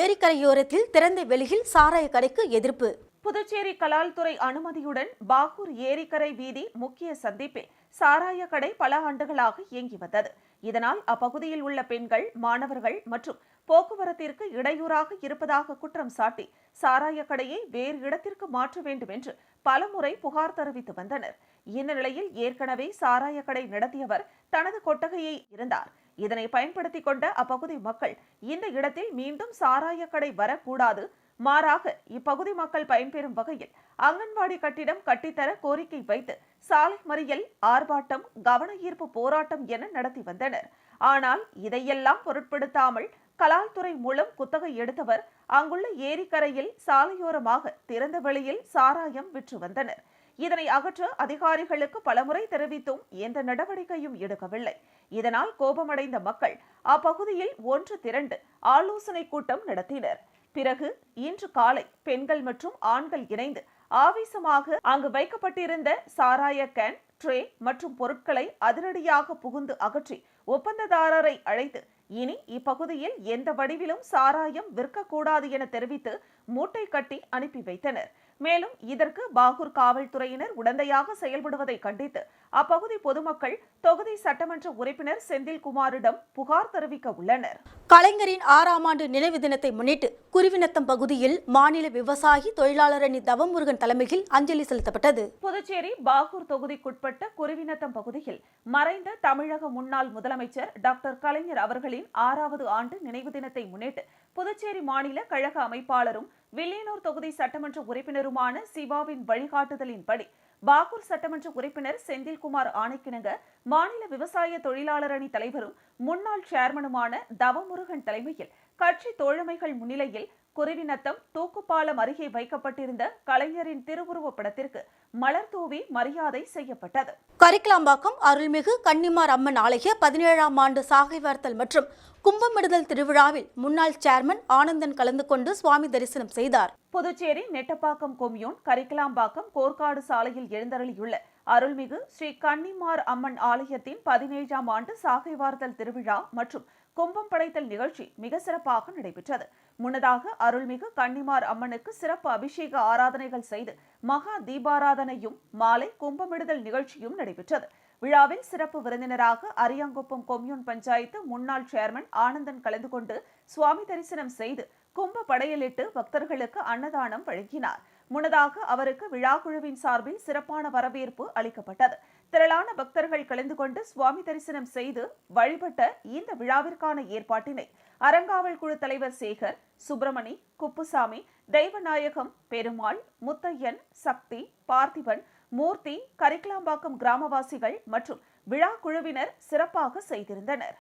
ஏரிக்கரையோரத்தில் திறந்த வெளியில் சாராய கடைக்கு எதிர்ப்பு. புதுச்சேரி கலால்துறை அனுமதியுடன் பாகூர் ஏரிக்கரை வீதி முக்கிய சந்திப்பில் சாராய கடை பல ஆண்டுகளாக இயங்கி வந்தது. இதனால் அப்பகுதியில் உள்ள பெண்கள், மாணவர்கள் மற்றும் போக்குவரத்திற்கு இடையூறாக இருப்பதாக குற்றம் சாட்டி சாராய கடையை வேறு இடத்திற்கு மாற்ற வேண்டும் என்று பலமுறை புகார் தெரிவித்து வந்தனர். இந்த நிலையில் ஏற்கனவே சாராய கடை நடத்தியவர் தனது கொட்டகையை இருந்தார். இதனை பயன்படுத்திக் கொண்ட அப்பகுதி மக்கள் இந்த இடத்தில் மீண்டும் சாராய கடை வரக்கூடாது, மாறாக இப்பகுதி மக்கள் பயன்பெறும் வகையில் அங்கன்வாடி கட்டிடம் கட்டித்தர கோரிக்கை வைத்து சாலை மறியல், ஆர்ப்பாட்டம், கவன ஈர்ப்பு போராட்டம் என நடத்தி வந்தனர். ஆனால் இதையெல்லாம் பொருட்படுத்தாமல் கலால்துறை மூலம் குத்தகை எடுத்தவர் அங்குள்ள ஏரிக்கரையில் சாலையோரமாக திறந்த வெளியில் சாராயம் விற்று வந்தனர். இதனை அகற்ற அதிகாரிகளுக்கு பலமுறை தெரிவித்தும் எந்த நடவடிக்கையும் எடுக்கவில்லை. இதனால் கோபமடைந்த மக்கள் அப்பகுதியில் ஒன்று திரண்டு ஆலோசனை கூட்டம் நடத்தினர். பிறகு இன்று காலை பெண்கள் மற்றும் ஆண்கள் இணைந்து ஆவேசமாக அங்கு வைக்கப்பட்டிருந்த சாராய கேன், ட்ரே மற்றும் பொருட்களை அதிரடியாக புகுந்து அகற்றி ஒப்பந்ததாரரை அழைத்து இனி இப்பகுதியில் எந்த வடிவிலும் சாராயம் விற்கக்கூடாது என தெரிவித்து மூட்டை கட்டி அனுப்பி வைத்தனர். மேலும் இதற்கு பாகூர் காவல்துறையினர் உடந்தையாக செயல்படுவதை கண்டித்து அப்பகுதி பொதுமக்கள் தொகுதி சட்டமன்ற உறுப்பினர் செந்தில்குமாரிடம் புகார் தெரிவிக்க உள்ளனர். கலைஞரின் 6ஆம் ஆண்டு நினைவு தினத்தை முன்னிட்டு குருவிநத்தம் பகுதியில் மாநில விவசாயி தொழிலாளர் அணி தவமுருகன் தலைமையில் அஞ்சலி செலுத்தப்பட்டது. புதுச்சேரி பாகூர் தொகுதிக்குட்பட்ட குருவிநத்தம் பகுதியில் மறைந்த தமிழக முன்னாள் முதலமைச்சர் டாக்டர் கலைஞர் அவர்களின் 6வது ஆண்டு நினைவு தினத்தை முன்னிட்டு புதுச்சேரி மாநில கழக அமைப்பாளரும் வில்லியனூர் தொகுதி சட்டமன்ற உறுப்பினருமான சிவாவின் வழிகாட்டுதலின்படி பாகூர் சட்டமன்ற உறுப்பினர் செந்தில்குமார் ஆணைக்கிணங்க மாநில விவசாய தொழிலாளர் அணி தலைவரும் முன்னாள் சேர்மனுமான தவமுருகன் தலைமையில் கட்சி தோழமைகள் முன்னிலையில் குருவிநத்தம் தூக்குப்பாலம் அருகே வைக்கப்பட்டிருந்த கலைஞரின் திருவுருவப் படத்திற்கு மலர் தூவி மரியாதை செய்யப்பட்டது. கரிக்கலாம்பாக்கம் அருள்மிகு கன்னிமார் அம்மன் ஆலய 17ஆம் ஆண்டு சாகைவார்த்தல் மற்றும் கும்பமிடுதல் திருவிழாவில் முன்னாள் சேர்மன் ஆனந்தன் கலந்து கொண்டு சுவாமி தரிசனம் செய்தார். புதுச்சேரி நெட்டப்பாக்கம் கொம்யூன் கரிக்கலாம்பாக்கம் கோர்க்காடு சாலையில் எழுந்தருளியுள்ள அருள்மிகு ஸ்ரீ கன்னிமார் அம்மன் ஆலயத்தின் 17ஆம் ஆண்டு சாகைவார்த்தல் திருவிழா மற்றும் கும்பம் படைத்தல் நிகழ்ச்சி மிக சிறப்பாக நடைபெற்றது. முன்னதாக அருள்மிகு கன்னிமார் அம்மனுக்கு சிறப்பு அபிஷேக ஆராதனைகள் செய்து மகா தீபாராதனையும் மாலை கும்பமிடுதல் நிகழ்ச்சியும் நடைபெற்றது. விழாவில் சிறப்பு விருந்தினராக அரியாங்குப்பம் கொம்யூன் பஞ்சாயத்து முன்னாள் சேர்மன் ஆனந்தன் கலந்து கொண்டு சுவாமி தரிசனம் செய்து கும்ப படையலிட்டு பக்தர்களுக்கு அன்னதானம் வழங்கினார். முன்னதாக அவருக்கு விழா குழுவின் சார்பில் சிறப்பான வரவேற்பு அளிக்கப்பட்டது. திரளான பக்தர்கள் கலந்து கொண்டு சுவாமி தரிசனம் செய்து வழிபட்ட இந்த விழாவிற்கான ஏற்பாட்டினை அறங்காவல் குழு தலைவர் சேகர், சுப்பிரமணி, குப்புசாமி, தெய்வநாயகம், பெருமாள், முத்தையன், சக்தி, பார்த்திபன், மூர்த்தி, கரிக்கலாம்பாக்கம் கிராமவாசிகள் மற்றும் விழா குழுவினர் சிறப்பாக செய்திருந்தனர்.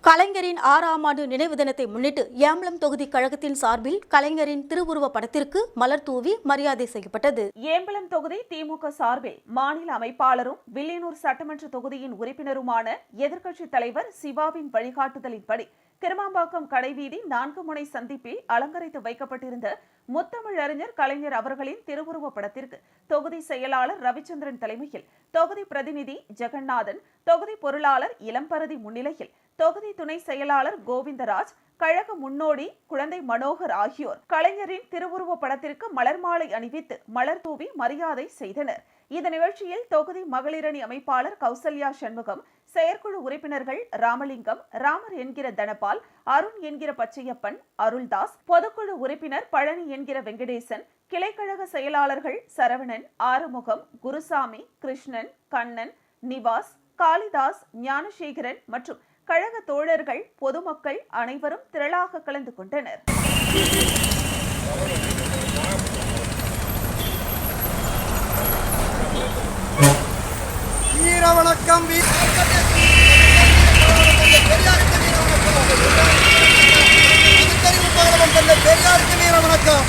கலைஞரின் 6ஆம் ஆண்டு நினைவு தினத்தை முன்னிட்டு ஏம்பலம் தொகுதி கழகத்தின் சார்பில் கலைஞரின் திருவுருவ படத்திற்கு மலர் தூவி மரியாதை செய்யப்பட்டது. ஏம்பலம் தொகுதி திமுக சார்பில் மாநில அமைப்பாளரும் வில்லியனூர் சட்டமன்ற தொகுதியின் உறுப்பினருமான எதிர்க்கட்சித் தலைவர் சிவாவின் வழிகாட்டுதலின்படி கிருமாம்பாக்கம் கடைவீதி 4 முனை சந்திப்பில் அலங்கரித்து வைக்கப்பட்டிருந்த முத்தமிழறிஞர் கலைஞர் அவர்களின் திருவுருவப் படத்திற்கு தொகுதி செயலாளர் ரவிச்சந்திரன் தலைமையில், தொகுதி பிரதிநிதி ஜெகநாதன், தொகுதி பொருளாளர் இளம்பரதி முன்னிலையில் தொகுதி துணை செயலாளர் கோவிந்தராஜ், கழக முன்னோடி குழந்தை மனோகர் ஆகியோர் கலைஞரின் திருவுருவ படத்திற்கு மலர் மாலை அணிவித்து மலர் தூவி மரியாதை செய்தனர். இந்த நிகழ்ச்சியில் தொகுதி மகளிரணி அமைப்பாளர் கௌசல்யா சண்முகம், செயற்குழு உறுப்பினர்கள் ராமலிங்கம், ராமர் என்கிற தனபால், அருண் என்கிற பச்சையப்பன், அருள்தாஸ், பொதுக்குழு உறுப்பினர் பழனி என்கிற வெங்கடேசன், கிளைக்கழக செயலாளர்கள் சரவணன், ஆறுமுகம், குருசாமி, கிருஷ்ணன், கண்ணன், நிவாஸ், காளிதாஸ், ஞானசேகரன் மற்றும் கழக தோழர்கள், பொதுமக்கள் அனைவரும் திரளாக கலந்து கொண்டனர். வீர வணக்கம். பெரியாருக்கு வீர வணக்கம்.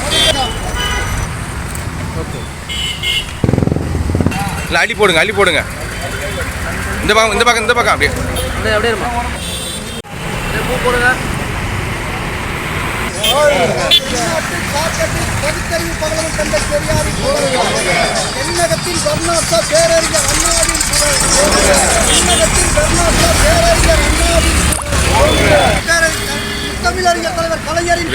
அள்ளி போடுங்க, அள்ளி போடுங்க. இந்த பக்கம், இந்த பக்கம், இந்த பக்கம் அப்படியே அப்படியே பூ போடுங்க. பகுத்தறிவு பகலவன் தந்தை பெரியாரின் தென்னகத்தின் கர்நாடகா பேரறிஞர் அண்ணாவின் தென்னகத்தின் கர்நாடகா பேரறிஞர் அண்ணாவின் தமிழறிஞர் தலைவர் கலைஞரின்.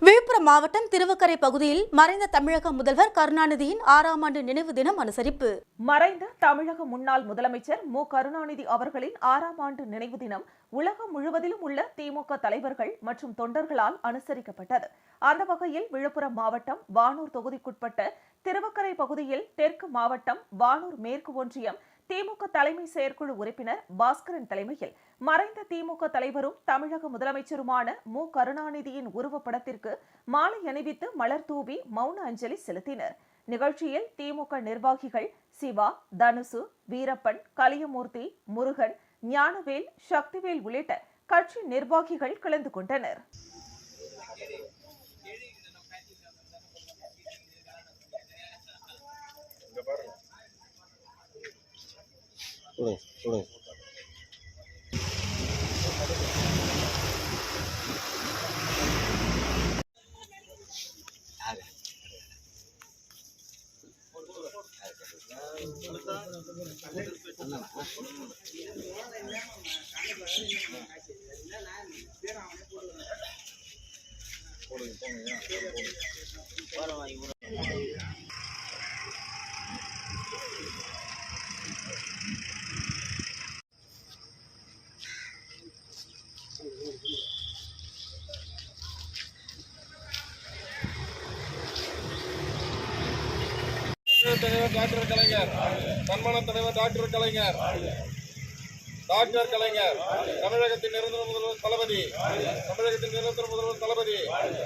விழுப்புரம் மாவட்டம் திருவக்கரை பகுதியில் மறைந்த தமிழக முதல்வர் கருணாநிதியின் 6ஆம் ஆண்டு நினைவு தினம் அனுசரிப்பு. மறைந்த தமிழக முன்னாள் முதலமைச்சர் மு கருணாநிதி அவர்களின் 6ஆம் ஆண்டு நினைவு தினம் உலகம் முழுவதிலும் உள்ள திமுக தலைவர்கள் மற்றும் தொண்டர்களால் அனுசரிக்கப்பட்டது. அந்த வகையில் விழுப்புரம் மாவட்டம் வானூர் தொகுதிக்குட்பட்ட திருவக்கரை பகுதியில் தெற்கு மாவட்டம் வானூர் மேற்கு ஒன்றியம் திமுக தலைமை செயற்குழு உறுப்பினர் பாஸ்கரன் தலைமையில் மறைந்த திமுக தலைவரும் தமிழக முதலமைச்சருமான மு கருணாநிதியின் உருவப்படத்திற்கு மாலை அணிவித்து மலர் தூவி மௌன அஞ்சலி செலுத்தினர். நிகழ்ச்சியில் திமுக நிர்வாகிகள் சிவா, தனுசு, வீரப்பன், கலியமூர்த்தி, முருகன், ஞானவேல், சக்திவேல் உள்ளிட்ட கட்சி நிர்வாகிகள் கலந்து கொண்டனர். தலைவர் டாக்டர் கலைஞர், சன்மான தலைவர் டாக்டர் கலைஞர், டாக்டர் கலைஞர், தமிழகத்தின் நிரந்தர முதல்வர் தளபதி, தமிழகத்தின் நிரந்தர முதல்வர் தளபதி,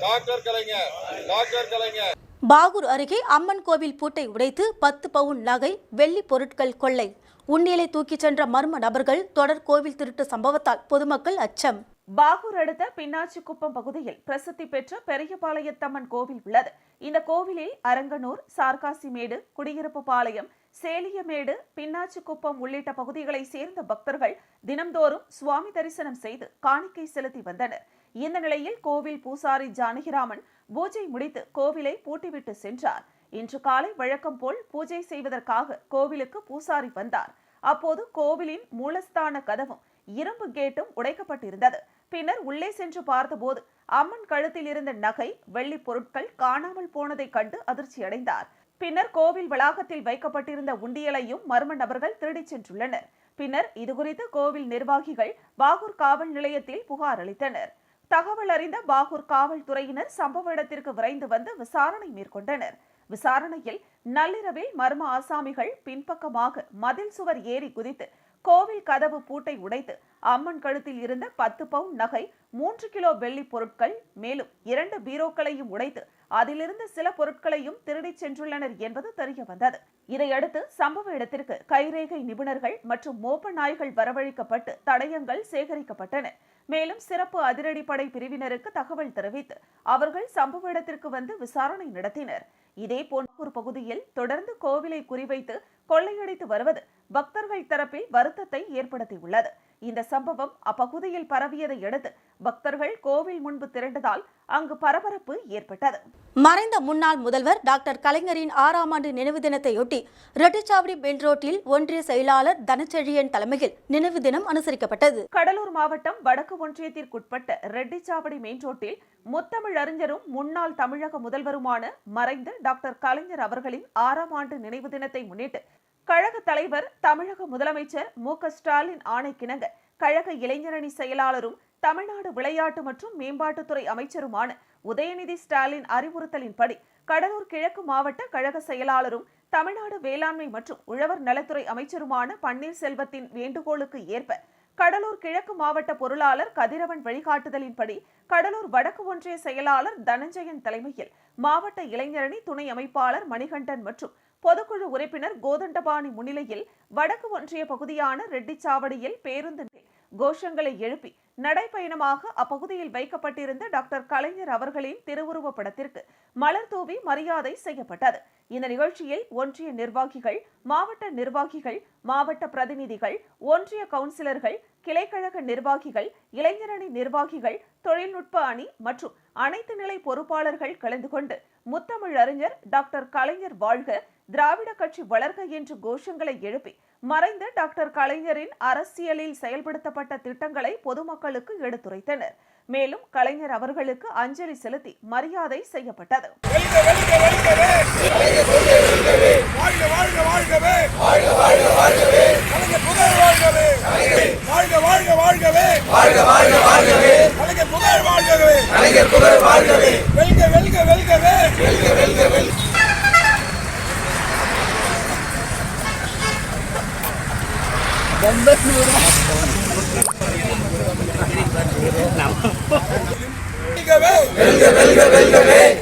டாக்டர் கலைஞர், டாக்டர் கலைஞர். பாகூர் அருகே அம்மன் கோவில் பூட்டை உடைத்து 10 பவுன் நகை, வெள்ளி பொருட்கள் கொள்ளை. உண்டியலை தூக்கிச் சென்ற மர்ம நபர்கள் தொடர் கோவில் திருட்டு சம்பவத்தால் பொதுமக்கள் அச்சம். பாகூர் அடுத்த பின்னாச்சிக்குப்பம் பகுதியில் பிரசித்தி பெற்ற பெரியபாளையத்தம்மன் கோவில் உள்ளது. இந்த கோவிலில் அரங்கனூர், சார்காசிமேடு, குடியிருப்பு பாளையம், சேலியமேடு, பின்னாச்சிக்குப்பம் உள்ளிட்ட பகுதிகளை சேர்ந்த பக்தர்கள் தினம்தோறும் சுவாமி தரிசனம் செய்து காணிக்கை செலுத்தி வந்தனர். இந்த நிலையில் கோவில் பூசாரி ஜானகிராமன் பூஜை முடித்து கோவிலை பூட்டிவிட்டு சென்றார். இன்று காலை வழக்கம் போல் பூஜை செய்வதற்காக கோவிலுக்கு பூசாரி வந்தார். அப்போது கோவிலின் மூலஸ்தான கதவும் இரும்பு கேட்டும் உடைக்கப்பட்டிருந்தது. பின்னர் உள்ளே சென்று பார்த்தபோது அம்மன் கழுத்தில் இருந்த நகை, வெள்ளி பொருட்கள் காணாமல் போனதை கண்டு அதிர்ச்சியடைந்தார். பின்னர் கோவில் வளாகத்தில் வைக்கப்பட்டிருந்த உண்டியலையும் மர்ம நபர்கள் திருடிச் சென்றுள்ளனர். பின்னர் இதுகுறித்து கோவில் நிர்வாகிகள் பாகூர் காவல் நிலையத்தில் புகார் அளித்தனர். தகவல் அறிந்த பாகூர் காவல்துறையினர் சம்பவ இடத்திற்கு விரைந்து வந்து விசாரணை மேற்கொண்டனர். விசாரணையில் நள்ளிரவில் மர்ம ஆசாமிகள் பின்பக்கமாக மதில் சுவர் ஏறி குதித்து கோவில் கதவு பூட்டை உடைத்து அம்மன் கழுத்தில் இருந்த 10 பவுன் நகை, 3 கிலோ வெள்ளி பொருட்கள், மேலும் 2 பீரோக்களையும் உடைத்து அதிலிருந்து சில பொருட்களையும் திருடிச் சென்றுள்ளனர் என்பது தெரியவந்தது. இதையடுத்து சம்பவ இடத்திற்கு கைரேகை நிபுணர்கள் மற்றும் மோப்ப நாய்கள் வரவழைக்கப்பட்டு தடயங்கள் சேகரிக்கப்பட்டன. மேலும் சிறப்பு அதிரடிப்படை பிரிவினருக்கு தகவல் தெரிவித்து அவர்கள் சம்பவ இடத்திற்கு வந்து விசாரணை நடத்தினர். இதேபோன்ற பகுதியில் தொடர்ந்து கோவிலை குறிவைத்து கொள்ளையடித்து வருவது பக்தர்கள் தரப்பில் வருத்தத்தை ஏற்படுத்தியுள்ளது. இந்த சம்பவம் அப்பகுதியில் பரவியதை அடுத்து பக்தர்கள் கோவில் முன்பு திரண்டதால் அங்கு பரபரப்பு ஏற்பட்டது. மறைந்த முன்னாள் முதல்வர் டாக்டர் கலைஞரின் 6ஆம் ஆண்டு நினைவு தினத்தையொட்டி ரெட்டிச்சாவடி மெயின் ரோட்டில் ஒன்றிய செயலாளர் தனச்செழியன் தலைமையில் நினைவு தினம் அனுசரிக்கப்பட்டது. கடலூர் மாவட்டம் வடக்கு ஒன்றியத்திற்குட்பட்ட ரெட்டிச்சாவடி மெயின் ரோட்டில் முத்தமிழ் அறிஞரும் முன்னாள் தமிழக முதல்வருமான மறைந்த டாக்டர் கலைஞர் அவர்களின் 6ஆம் ஆண்டு நினைவு தினத்தை முன்னிட்டு கழக தலைவர், தமிழக முதலமைச்சர் மு க ஸ்டாலின் ஆணைக்கிணங்க கழக இளைஞரணி செயலாளரும் தமிழ்நாடு விளையாட்டு மற்றும் மேம்பாட்டுத்துறை அமைச்சருமான உதயநிதி ஸ்டாலின் அறிவுறுத்தலின்படி கடலூர் கிழக்கு மாவட்ட கழக செயலாளரும் தமிழ்நாடு வேளாண்மை மற்றும் உழவர் நலத்துறை அமைச்சருமான பன்னீர்செல்வத்தின் வேண்டுகோளுக்கு ஏற்ப கடலூர் கிழக்கு மாவட்ட பொருளாளர் கதிரவன் வழிகாட்டுதலின்படி கடலூர் வடக்கு ஒன்றிய செயலாளர் தனஞ்சயன் தலைமையில் மாவட்ட இளைஞரணி துணை அமைப்பாளர் மணிகண்டன் மற்றும் பொதுக்குழு உறுப்பினர் கோதண்டபாணி முன்னிலையில் வடக்கு ஒன்றிய பகுதியான ரெட்டிச்சாவடியில் பேருந்து கோஷங்களை எழுப்பி நடைபயணமாக அப்பகுதியில் வைக்கப்பட்டிருந்த டாக்டர் கலைஞர் அவர்களின் திருவுருவ படத்திற்கு மலர் தூவி மரியாதை செய்யப்பட்டது. இந்த நிகழ்ச்சியில் ஒன்றிய நிர்வாகிகள், மாவட்ட நிர்வாகிகள், மாவட்ட பிரதிநிதிகள், ஒன்றிய கவுன்சிலர்கள், கிளைக்கழக நிர்வாகிகள், இளைஞரணி நிர்வாகிகள், தொழில்நுட்ப அணி மற்றும் அனைத்து நிலை பொறுப்பாளர்கள் கலந்து கொண்டு முத்தமிழ் அறிஞர் டாக்டர் கலைஞர் வாழ்க, திராவிட கட்சி வளர்க என்று கோஷங்களை எழுப்பி மறைந்த டாக்டர் கலைஞரின் அரசியலில் செயல்படுத்தப்பட்ட திட்டங்களை பொதுமக்களுக்கு எடுத்துரைத்தனர். மேலும் கலைஞர் அவர்களுக்கு அஞ்சலி செலுத்தி மரியாதை செய்யப்பட்டது.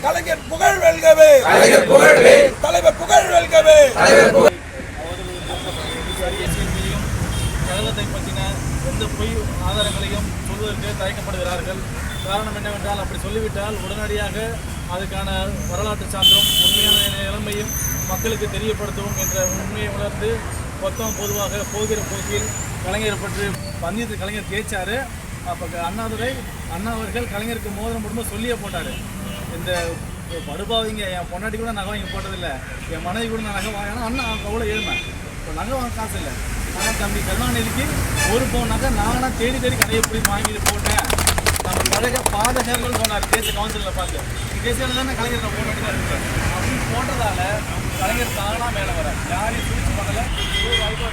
கலைஞர் புகழ் வெல்கவே, தலைவர் புகழ் வெல்கவே. கழகத்தை பற்றின எந்த பொய் ஆதாரங்களையும் சொல்வதற்கு தயக்கப்படுகிறார்கள். காரணம் என்னவென்றால் அப்படி சொல்லிவிட்டால் உடனடியாக அதுக்கான வரலாற்று சான்றும் உண்மையான நிலைமையும் மக்களுக்கு தெரியப்படுத்துவோம் என்ற உண்மையை உணர்ந்து மொத்தம் பொதுவாக போகிற போக்கில் கலைஞரை பற்றி பந்தயத்தில் கலைஞர் ஜெயிச்சார். அப்போ அண்ணா அவர்கள் கலைஞருக்கு மோதிரம் போடும்போது சொல்லியே போட்டார், இந்த படுபாவிங்க என் பொண்டாட்டி கூட நகை வாங்கி போட்டதில்லை, என் மனைவி கூட நான் நகை வாங்கினா அண்ணா அவ்வளோ ஏழ்மை, இப்போ நகை வாங்க காசு இல்லை. ஆனால் தம்பி கருணாநிதிக்கு ஒரு பவுன் நகை நானாக தேடி கடையை போய் வாங்கிட்டு போட்டேன். நம்ம பழக பாதகர்கள் சொன்னார் தேசிய கவுன்சிலில் பார்த்து, தேசியில் தானே கலைஞர் நான் போட்டு தான் இருக்கேன் அப்படின்னு போட்டதால் கலைஞர் தானாக மேலே வர யாரையும் சூழ்ச்சி பண்ணலை. ஒரு வாய்ப்பு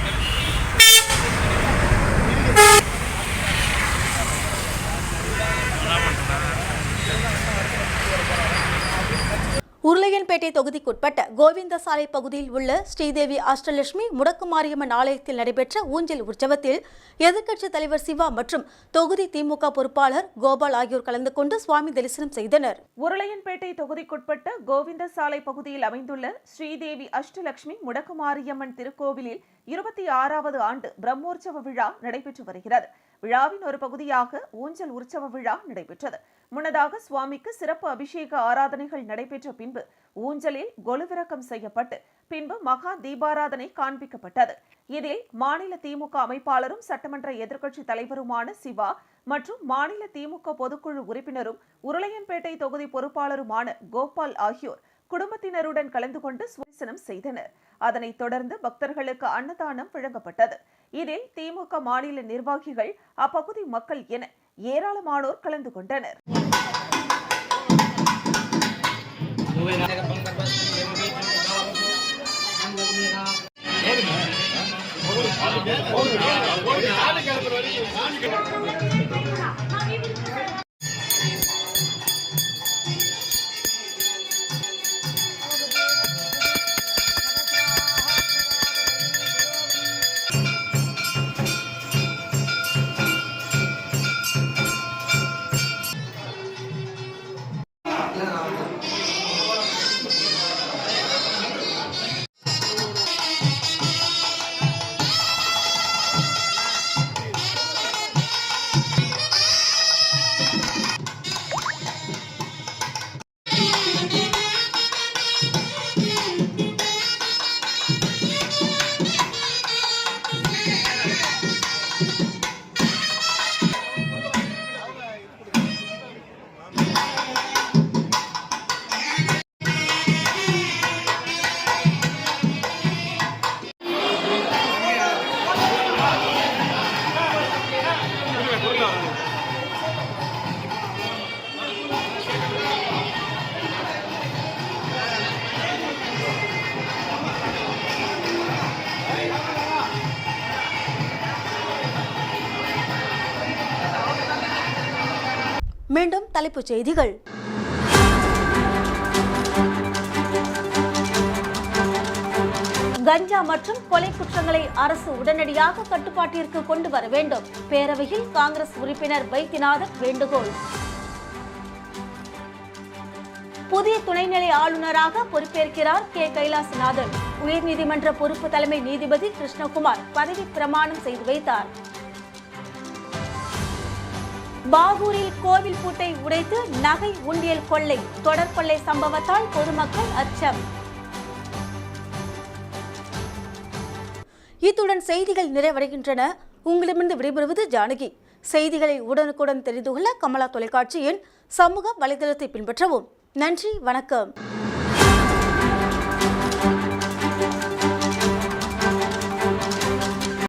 உருளையன்பேட்டை தொகுதிக்குட்பட்ட கோவிந்தசாலை பகுதியில் உள்ள ஸ்ரீதேவி அஷ்டலட்சுமி முடக்குமாரியம்மன் ஆலயத்தில் நடைபெற்ற ஊஞ்சல் உற்சவத்தில் எதிர்க்கட்சித் தலைவர் சிவா மற்றும் தொகுதி திமுக பொறுப்பாளர் கோபால் ஆகியோர் கலந்து கொண்டு சுவாமி தரிசனம் செய்தனர். உருளையன்பேட்டை தொகுதிக்குட்பட்ட கோவிந்தசாலை பகுதியில் அமைந்துள்ள ஸ்ரீதேவி அஷ்டலட்சுமி முடக்குமாரியம்மன் திருக்கோவிலில் 26வது ஆண்டு பிரம்மோற்சவ விழா நடைபெற்று வருகிறது. விழாவின் ஒரு பகுதியாக ஊஞ்சல் உற்சவ விழா நடைபெற்றது. முன்னதாக சுவாமிக்கு சிறப்பு அபிஷேக ஆராதனைகள் நடைபெற்ற பின்பு ஊஞ்சலில் கொலுவிறக்கம் செய்யப்பட்டு பின்பு மகா தீபாராதனை காண்பிக்கப்பட்டது. இதில் மாநில திமுக அமைப்பாளரும் சட்டமன்ற எதிர்க்கட்சி தலைவருமான சிவா மற்றும் மாநில திமுக பொதுக்குழு உறுப்பினரும் உருளையன்பேட்டை தொகுதி பொறுப்பாளருமான கோபால் ஆகியோர் குடும்பத்தினருடன் கலந்து கொண்டு தரிசனம் செய்தனர். அதனைத் தொடர்ந்து பக்தர்களுக்கு அன்னதானம் வழங்கப்பட்டது. இதில் திமுக மாநில நிர்வாகிகள், அப்பகுதி மக்கள் என ஏராளமானோர் கலந்து கொண்டனர். மீண்டும் தலைப்புச் செய்திகள். கஞ்சா மற்றும் கொலை குற்றங்களை அரசு உடனடியாக கட்டுப்பாட்டிற்கு கொண்டு வர வேண்டும். பேரவையில் காங்கிரஸ் உறுப்பினர் வைத்தியநாதன் வேண்டுகோள். புதிய துணைநிலை ஆளுநராக பொறுப்பேற்கிறார் கே. கைலாசநாதன். உயர்நீதிமன்ற பொறுப்பு தலைமை நீதிபதி கிருஷ்ணகுமார் பதவி பிரமாணம் செய்து வைத்தார். பாகூரில் கோவில் பூட்டை உடைத்து நகை உண்டியல் கொள்ளை. தொடர் கொள்ளை சம்பவத்தால் பொதுமக்கள் அச்சம். இத்துடன் செய்திகள் நிறைவடைகின்றன. உங்களிடமிருந்து விடைபெறுவது ஜானகி. செய்திகளை உடனுக்குடன் தெரிந்து கொள்ள கமலா தொலைக்காட்சியின் சமூக வலைதளத்தை பின்பற்றவும். நன்றி, வணக்கம்.